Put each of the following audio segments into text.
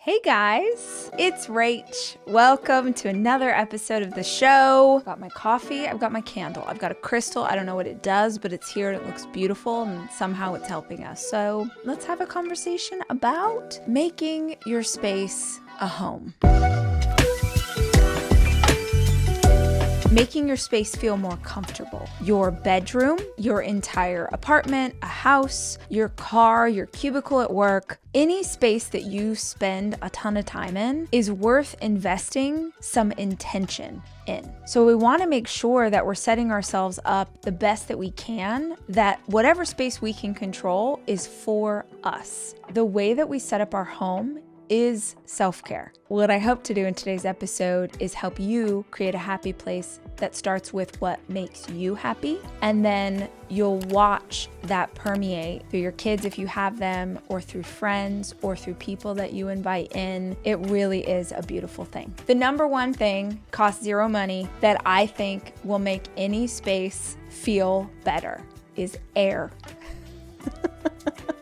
Hey guys, it's Rach. Welcome to another episode of the show. I've got my coffee, I've got my candle, I've got a crystal. I don't know what it does, but it's here and it looks beautiful and somehow it's helping us. So let's have a conversation about making your space a home. Making your space feel more comfortable. Your bedroom, your entire apartment, a house, your car, your cubicle at work, any space that you spend a ton of time in is worth investing some intention in. So we want to make sure that we're setting ourselves up the best that we can, that whatever space we can control is for us. The way that we set up our home is self-care. What I hope to do in today's episode is help you create a happy place that starts with what makes you happy, and then you'll watch that permeate through your kids if you have them, or through friends, or through people that you invite in. It really is a beautiful thing. The number one thing, costs zero money, that I think will make any space feel better is air.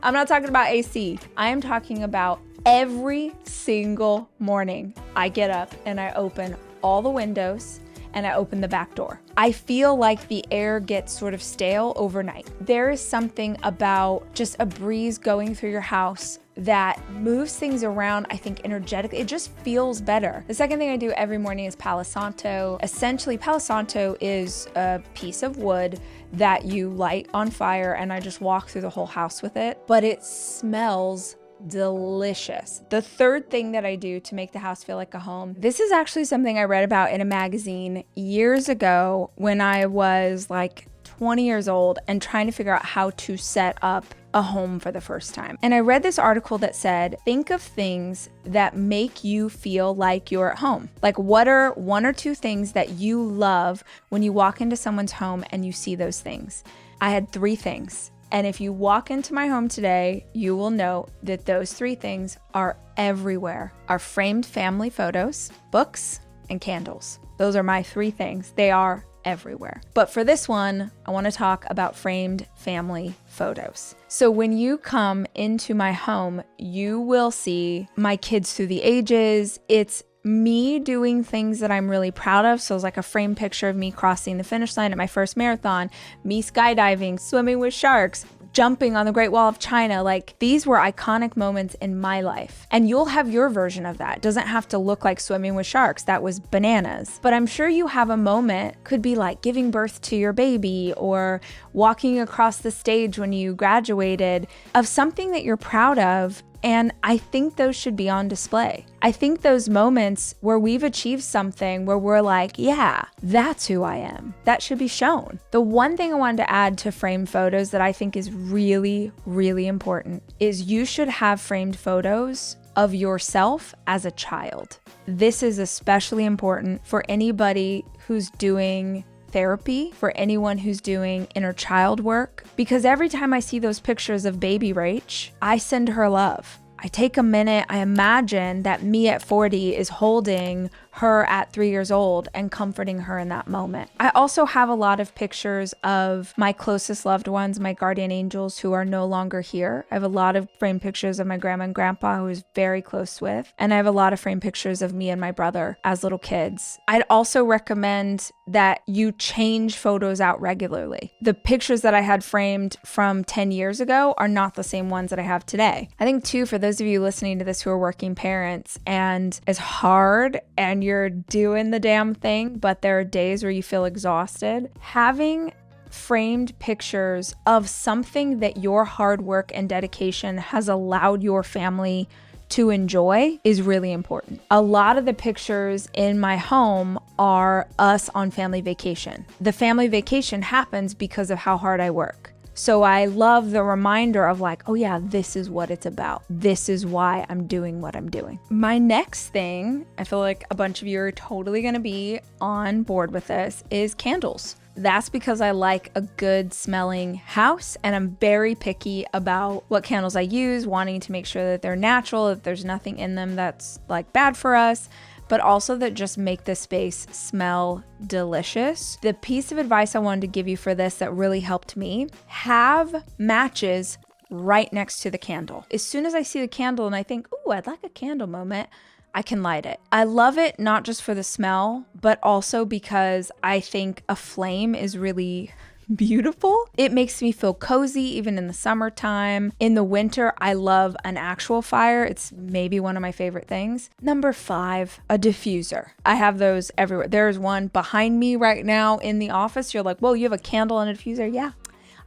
I'm not talking about AC. I am talking about every single morning I get up and I open all the windows and I open the back door. I feel like the air gets sort of stale overnight. There is something about just a breeze going through your house that moves things around, I think, energetically. It just feels better. The second thing I do every morning is Palo Santo. Essentially, Palo Santo is a piece of wood that you light on fire, and I just walk through the whole house with it. But it smells delicious. The third thing that I do to make the house feel like a home, this is actually something I read about in a magazine years ago when I was like 20 years old and trying to figure out how to set up a home for the first time. And I read this article that said, think of things that make you feel like you're at home. Like, what are one or two things that you love when you walk into someone's home and you see those things? I had three things. And if you walk into my home today, you will know that those three things are everywhere. Our framed family photos, books, and candles. Those are my three things. They are everywhere. But for this one, I want to talk about framed family photos. So when you come into my home, you will see my kids through the ages. It's me doing things that I'm really proud of. So it's like a framed picture of me crossing the finish line at my first marathon, me skydiving, swimming with sharks, jumping on the Great Wall of China. Like, these were iconic moments in my life. And you'll have your version of that. It doesn't have to look like swimming with sharks. That was bananas. But I'm sure you have a moment, could be like giving birth to your baby or walking across the stage when you graduated, of something that you're proud of. And I think those should be on display. I think those moments where we've achieved something where we're like, yeah, that's who I am, that should be shown. The one thing I wanted to add to framed photos that I think is really, really important is you should have framed photos of yourself as a child. This is especially important for anybody who's doing therapy, for anyone who's doing inner child work, because every time I see those pictures of baby Rach, I send her love. I take a minute, I imagine that me at 40 is holding her at 3 years old and comforting her in that moment. I also have a lot of pictures of my closest loved ones, my guardian angels who are no longer here. I have a lot of framed pictures of my grandma and grandpa who I was very close with. And I have a lot of framed pictures of me and my brother as little kids. I'd also recommend that you change photos out regularly. The pictures that I had framed from 10 years ago are not the same ones that I have today. I think too, for those of you listening to this who are working parents and it's hard and you're doing the damn thing, but there are days where you feel exhausted, having framed pictures of something that your hard work and dedication has allowed your family to enjoy is really important. A lot of the pictures in my home are us on family vacation. The family vacation happens because of how hard I work. So I love the reminder of like, oh yeah, this is what it's about. This is why I'm doing what I'm doing. My next thing, I feel like a bunch of you are totally gonna be on board with this, is candles. That's because I like a good smelling house and I'm very picky about what candles I use, wanting to make sure that they're natural, that there's nothing in them that's like bad for us, but also that just make the space smell delicious. The piece of advice I wanted to give you for this that really helped me, have matches right next to the candle. As soon as I see the candle and I think, ooh, I'd like a candle moment, I can light it. I love it not just for the smell, but also because I think a flame is really beautiful. It makes me feel cozy even in the summertime. In the winter, I love an actual fire. It's maybe one of my favorite things. Number 5, a diffuser. I have those everywhere. There's one behind me right now in the office. You're like, whoa, you have a candle and a diffuser? Yeah,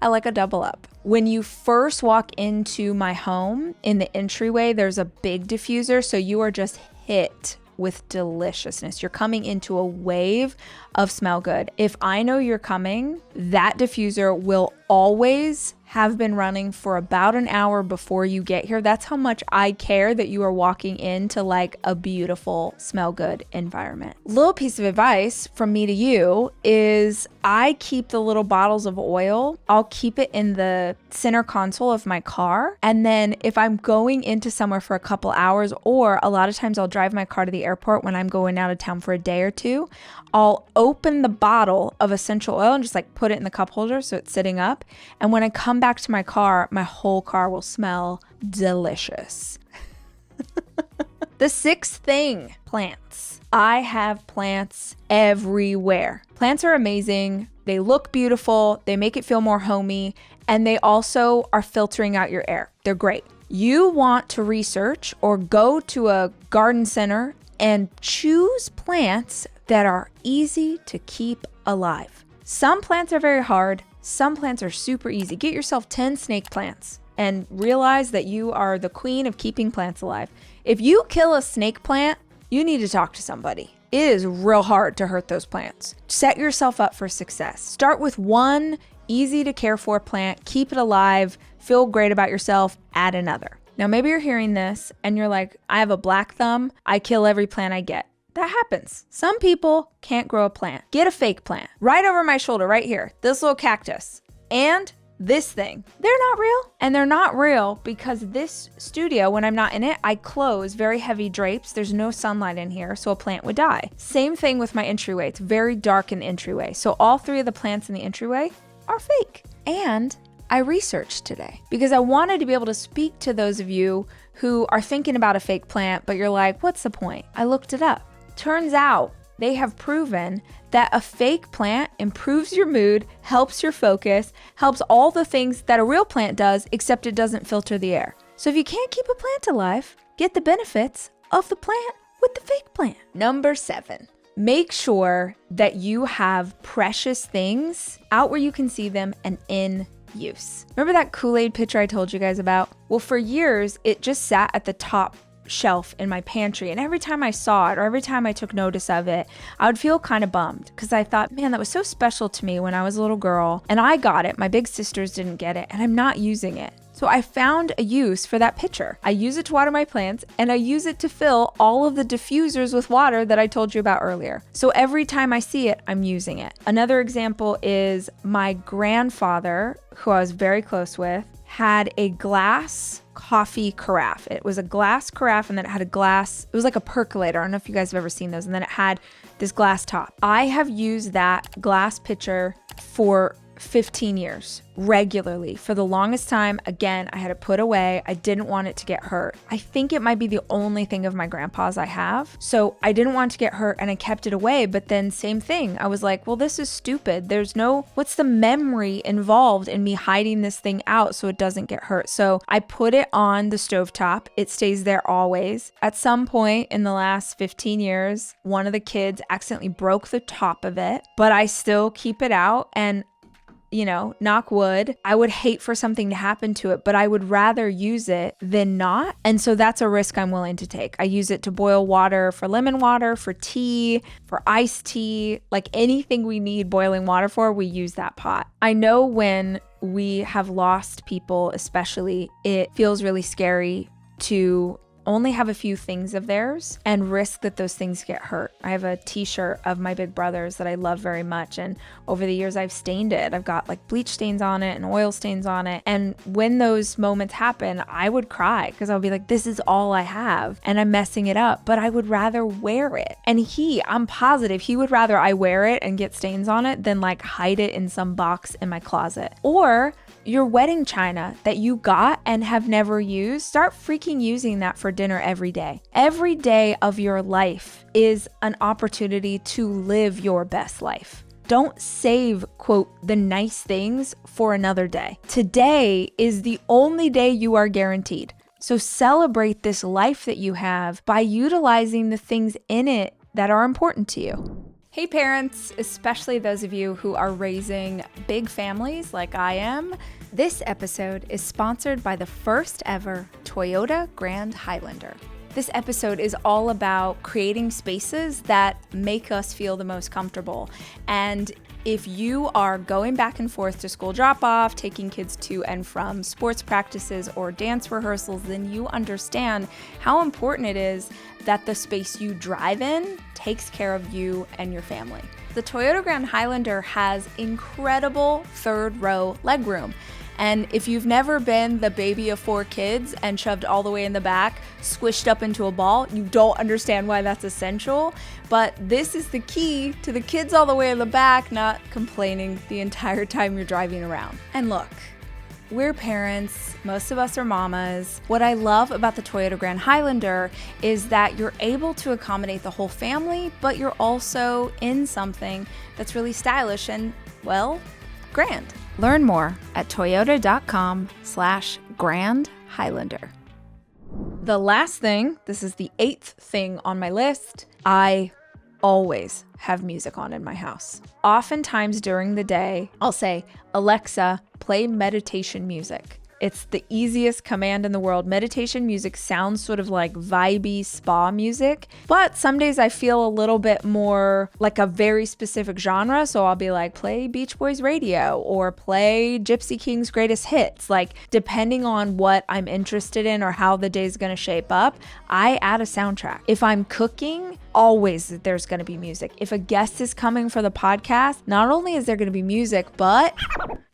I like a double up. When you first walk into my home in the entryway, there's a big diffuser. So you are just hit with deliciousness. You're coming into a wave of smell good. If I know you're coming, that diffuser will always have been running for about an hour before you get here. That's how much I care that you are walking into like a beautiful, smell good environment. Little piece of advice from me to you is I keep the little bottles of oil. I'll keep it in the center console of my car. And then if I'm going into somewhere for a couple hours, or a lot of times I'll drive my car to the airport when I'm going out of town for a day or two, I'll open the bottle of essential oil and just like put it in the cup holder so it's sitting up. And when I come back to my car, my whole car will smell delicious. The 6th thing, plants. I have plants everywhere. Plants are amazing. They look beautiful. They make it feel more homey. And they also are filtering out your air. They're great. You want to research or go to a garden center and choose plants that are easy to keep alive. Some plants are very hard. Some plants are super easy. Get yourself 10 snake plants and realize that you are the queen of keeping plants alive. If you kill a snake plant, you need to talk to somebody. It is real hard to hurt those plants. Set yourself up for success. Start with one easy to care for plant, keep it alive, feel great about yourself, add another. Now, maybe you're hearing this and you're like, I have a black thumb. I kill every plant I get. That happens. Some people can't grow a plant. Get a fake plant. Right over my shoulder, right here. This little cactus. And this thing. They're not real. And they're not real because this studio, when I'm not in it, I close very heavy drapes. There's no sunlight in here, so a plant would die. Same thing with my entryway. It's very dark in the entryway. So all 3 of the plants in the entryway are fake. And I researched today because I wanted to be able to speak to those of you who are thinking about a fake plant, but you're like, what's the point? I looked it up. Turns out they have proven that a fake plant improves your mood, helps your focus, helps all the things that a real plant does, except it doesn't filter the air. So if you can't keep a plant alive, get the benefits of the plant with the fake plant. Number 7, make sure that you have precious things out where you can see them and in use. Remember that Kool-Aid pitcher I told you guys about? Well, for years, it just sat at the top shelf in my pantry, and every time I saw it or every time I took notice of it, I would feel kind of bummed because I thought, man, that was so special to me when I was a little girl and I got it. My big sisters didn't get it and I'm not using it. So I found a use for that pitcher. I use it to water my plants and I use it to fill all of the diffusers with water that I told you about earlier. So every time I see it, I'm using it. Another example is my grandfather, who I was very close with, had a glass coffee carafe. It was a glass carafe and then it had a glass, it was like a percolator. I don't know if you guys have ever seen those. And then it had this glass top. I have used that glass pitcher for 15 years regularly for the longest time. Again, I had it put away. I didn't want it to get hurt. I think it might be the only thing of my grandpa's I have. So I didn't want it to get hurt and I kept it away. But then same thing. I was like, well, this is stupid. What's the memory involved in me hiding this thing out so it doesn't get hurt? So I put it on the stovetop. It stays there always. At some point in the last 15 years, one of the kids accidentally broke the top of it, but I still keep it out. And knock wood, I would hate for something to happen to it, but I would rather use it than not. And so that's a risk I'm willing to take. I use it to boil water for lemon water, for tea, for iced tea, like anything we need boiling water for, we use that pot. I know when we have lost people, especially, it feels really scary to only have a few things of theirs and risk that those things get hurt. I have a t-shirt of my big brother's that I love very much. And over the years, I've stained it. I've got like bleach stains on it and oil stains on it. And when those moments happen, I would cry because I would be like, this is all I have and I'm messing it up, but I would rather wear it. And I'm positive he would rather I wear it and get stains on it than like hide it in some box in my closet. Or Your wedding china that you got and have never used, start freaking using that for dinner every day. Every day of your life is an opportunity to live your best life. Don't save, quote, the nice things for another day. Today is the only day you are guaranteed. So celebrate this life that you have by utilizing the things in it that are important to you. Hey parents, especially those of you who are raising big families like I am. This episode is sponsored by the first ever Toyota Grand Highlander. This episode is all about creating spaces that make us feel the most comfortable. And if you are going back and forth to school drop-off, taking kids to and from sports practices or dance rehearsals, then you understand how important it is that the space you drive in takes care of you and your family. The Toyota Grand Highlander has incredible third row legroom. And if you've never been the baby of 4 kids and shoved all the way in the back, squished up into a ball, you don't understand why that's essential. But this is the key to the kids all the way in the back not complaining the entire time you're driving around. And look, we're parents, most of us are mamas. What I love about the Toyota Grand Highlander is that you're able to accommodate the whole family, but you're also in something that's really stylish and, well, grand. Learn more at toyota.com/Grand Highlander. The last thing, this is the 8th thing on my list, I always have music on in my house. Oftentimes during the day, I'll say, Alexa, play meditation music. It's the easiest command in the world. Meditation music sounds sort of like vibey spa music, but some days I feel a little bit more like a very specific genre. So I'll be like, play Beach Boys radio or play Gypsy King's greatest hits. Like depending on what I'm interested in or how the day's gonna shape up, I add a soundtrack. If I'm cooking, always there's gonna be music. If a guest is coming for the podcast, not only is there gonna be music, but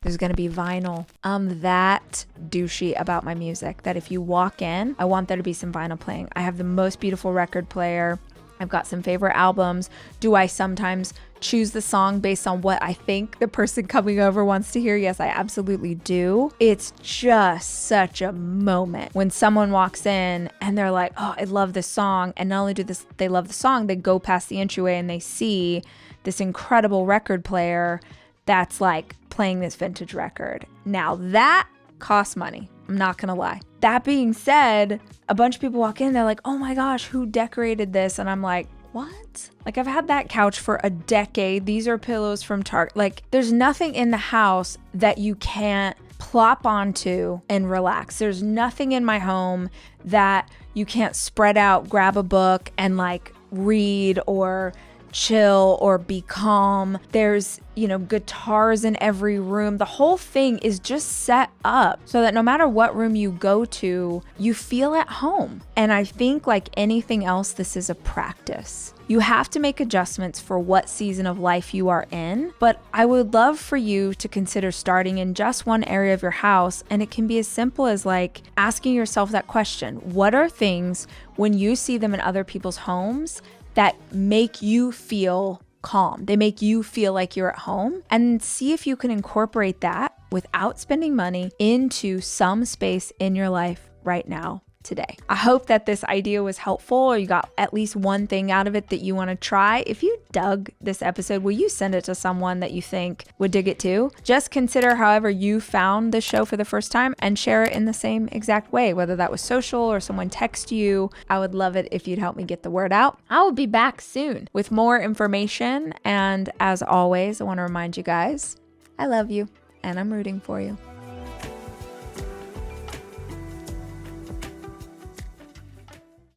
there's gonna be vinyl. I'm that douchey about my music that if you walk in, I want there to be some vinyl playing. I have the most beautiful record player. I've got some favorite albums. Do I sometimes choose the song based on what I think the person coming over wants to hear? Yes, I absolutely do. It's just such a moment when someone walks in and they're like, oh, I love this song. And not only do they love the song, they go past the entryway and they see this incredible record player that's like playing this vintage record. Now that costs money. I'm not gonna lie. That being said, a bunch of people walk in, they're like, oh my gosh, who decorated this? And I'm like, what? Like I've had that couch for a decade. These are pillows from Target. Like there's nothing in the house that you can't plop onto and relax. There's nothing in my home that you can't spread out, grab a book and like read or chill or be calm. There's, guitars in every room. The whole thing is just set up so that no matter what room you go to, you feel at home. And I think like anything else, this is a practice. You have to make adjustments for what season of life you are in, but I would love for you to consider starting in just one area of your house. And it can be as simple as like asking yourself that question. What are things when you see them in other people's homes that make you feel calm? They make you feel like you're at home, and see if you can incorporate that without spending money into some space in your life right now today. I hope that this idea was helpful or you got at least one thing out of it that you want to try. If you dug this episode, will you send it to someone that you think would dig it too? Just consider however you found the show for the first time and share it in the same exact way, whether that was social or someone text you. I would love it if you'd help me get the word out. I will be back soon with more information. And as always, I want to remind you guys, I love you and I'm rooting for you.